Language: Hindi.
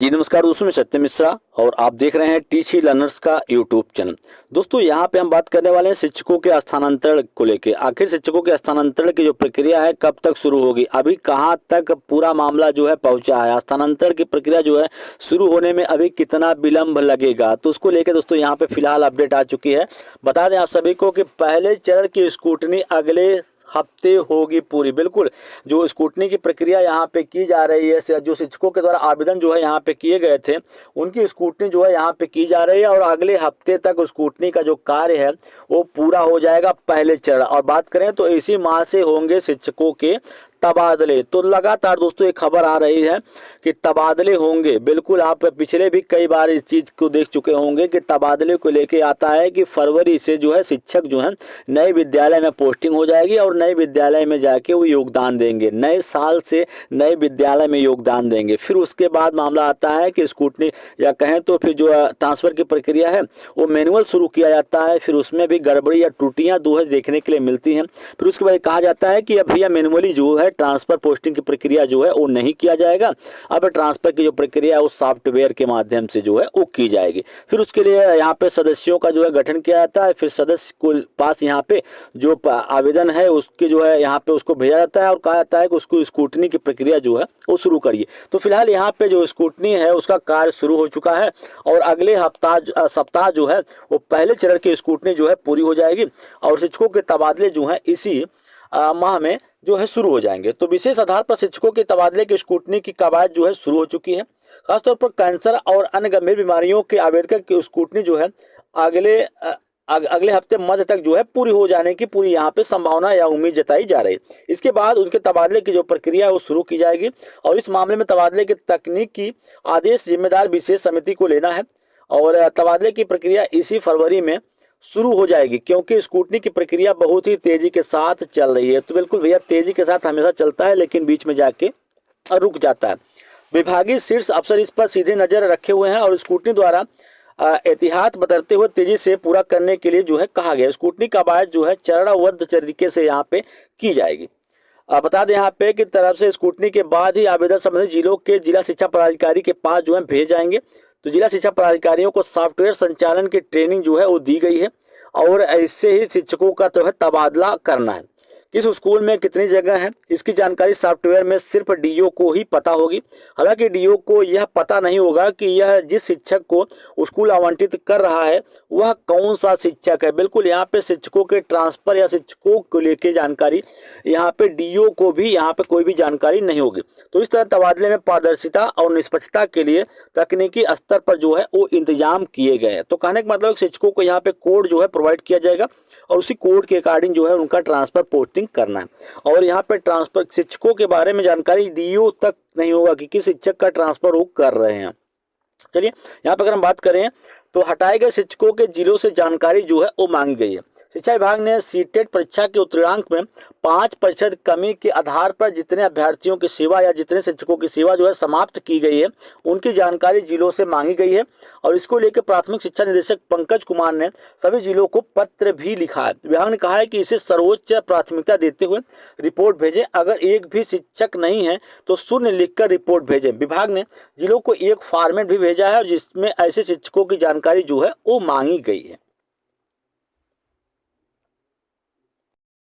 जी नमस्कार दोस्तों, मैं सत्यम मिश्रा और आप देख रहे हैं टीसी लर्नर्स का यूट्यूब चैनल। दोस्तों यहाँ पे हम बात करने वाले हैं शिक्षकों के स्थानांतरण को लेके। आखिर शिक्षकों के स्थानांतरण की जो प्रक्रिया है कब तक शुरू होगी, अभी कहाँ तक पूरा मामला जो है पहुंचा है, स्थानांतरण की प्रक्रिया जो है शुरू होने में अभी कितना विलंब लगेगा, तो उसको लेकर दोस्तों यहाँ पे फिलहाल अपडेट आ चुकी है। बता दें आप सभी को कि पहले चरण की स्क्रूटनी अगले हफ्ते होगी पूरी। बिल्कुल जो स्क्रूटनी की प्रक्रिया यहाँ पे की जा रही है, जो शिक्षकों के द्वारा आवेदन जो है यहाँ पे किए गए थे उनकी स्क्रूटनी जो है यहाँ पे की जा रही है और अगले हफ्ते तक स्क्रूटनी का जो कार्य है वो पूरा हो जाएगा पहले चरण। और बात करें तो इसी माह से होंगे शिक्षकों के तबादले। तो लगातार दोस्तों एक खबर आ रही है कि तबादले होंगे। बिल्कुल आप पिछले भी कई बार इस चीज़ को देख चुके होंगे कि तबादले को लेके आता है कि फरवरी से जो है शिक्षक जो है नए विद्यालय में पोस्टिंग हो जाएगी और नए विद्यालय में जाके वो योगदान देंगे, नए साल से नए विद्यालय में योगदान देंगे। फिर उसके बाद मामला आता है कि स्क्रूटनी या कहें तो फिर जो ट्रांसफ़र की प्रक्रिया है वो मैनुअल शुरू किया जाता है, फिर उसमें भी गड़बड़ी या त्रुटियाँ जो है देखने के लिए मिलती हैं। फिर उसके बाद कहा जाता है कि अब भैया मैनुअली जो है ट्रांसफर पोस्टिंग की प्रक्रिया जो है वो नहीं किया जाएगा, अब ट्रांसफर की जो प्रक्रिया है वो सॉफ्टवेयर के माध्यम से जो है वो की जाएगी। फिर उसके लिए यहाँ पे सदस्यों का जो है गठन किया जाता है, फिर सदस्य को पास यहाँ पे जो आवेदन है उसके जो है यहाँ पे उसको भेजा जाता है और कहा जाता है कि उसको स्क्रूटनी की प्रक्रिया जो है वो शुरू करिए। तो फिलहाल यहाँ पे जो स्क्रूटनी है उसका कार्य शुरू हो चुका है और अगले सप्ताह जो है वो पहले चरण की स्क्रूटनी जो है पूरी हो जाएगी और शिक्षकों के तबादले जो है इसी माह में जो है शुरू हो जाएंगे। तो विशेष आधार पर शिक्षकों के तबादले की स्क्रूटनी की कवायद जो है शुरू हो चुकी है। खासतौर पर कैंसर और अन्य गंभीर बीमारियों के आवेदक की स्क्रूटनी जो है अगले हफ्ते मध्य तक जो है पूरी हो जाने की पूरी यहाँ पे संभावना या उम्मीद जताई जा रही है। इसके बाद उसके तबादले की जो प्रक्रिया है वो शुरू की जाएगी और इस मामले में तबादले की तकनीकी आदेश जिम्मेदार विशेष समिति को लेना है और तबादले की प्रक्रिया इसी फरवरी में शुरू हो जाएगी, क्योंकि स्क्रूटनी की प्रक्रिया बहुत ही तेजी के साथ चल रही है। तो बिल्कुल भैया तेजी के साथ हमेशा चलता है लेकिन बीच में जाके रुक जाता है। विभागीय शीर्ष अफसर इस पर सीधे नजर रखे हुए हैं और स्क्रूटनी द्वारा एहतियात बरतते हुए तेजी से पूरा करने के लिए जो है कहा गया। स्क्रूटनी का कवायद जो है चरणबद्ध तरीके से यहाँ पे की जाएगी। बता दें यहाँ पे कि तरफ से स्क्रूटनी के बाद ही आवेदन संबंधित जिलों के जिला शिक्षा पदाधिकारी के पास जो है भेज जाएंगे। तो जिला शिक्षा पदाधिकारियों को सॉफ्टवेयर संचालन की ट्रेनिंग जो है वो दी गई है और इससे ही शिक्षकों का जो है तबादला करना है। किस स्कूल में कितनी जगह है इसकी जानकारी सॉफ्टवेयर में सिर्फ डीओ को ही पता होगी। हालांकि डीओ को यह पता नहीं होगा कि यह जिस शिक्षक को स्कूल आवंटित कर रहा है वह कौन सा शिक्षक है। बिल्कुल यहाँ पे शिक्षकों के ट्रांसफर या शिक्षकों को लेके जानकारी यहाँ पे डीओ को भी यहाँ पे कोई भी जानकारी नहीं होगी। तो इस तरह तबादले में पारदर्शिता और निष्पक्षता के लिए तकनीकी स्तर पर जो है वो इंतजाम किए गए हैं। तो कहने का मतलब शिक्षकों को यहाँ पे कोड जो है प्रोवाइड किया जाएगा और उसी कोड के अकॉर्डिंग जो है उनका ट्रांसफर पोस्टिंग करना है। और यहाँ पे ट्रांसफर शिक्षकों के बारे में जानकारी डीओ तक नहीं होगा कि किस शिक्षक का ट्रांसफर वो कर रहे हैं। चलिए यहाँ पे अगर हम बात करें तो हटाए गए शिक्षकों के जिलों से जानकारी जो है वो मांगी गई है। शिक्षा विभाग ने सीटेट परीक्षा के उत्तीर्णांक में 5% कमी के आधार पर जितने अभ्यर्थियों की सेवा या जितने शिक्षकों की सेवा जो है समाप्त की गई है उनकी जानकारी जिलों से मांगी गई है और इसको लेकर प्राथमिक शिक्षा निदेशक पंकज कुमार ने सभी जिलों को पत्र भी लिखा है। विभाग ने कहा है कि इसे सर्वोच्च प्राथमिकता देते हुए रिपोर्ट भेजें, अगर एक भी शिक्षक नहीं है तो शून्य लिखकर रिपोर्ट भेजें। विभाग ने जिलों को एक फॉर्मेट भी भेजा है जिसमें ऐसे शिक्षकों की जानकारी जो है वो मांगी गई है।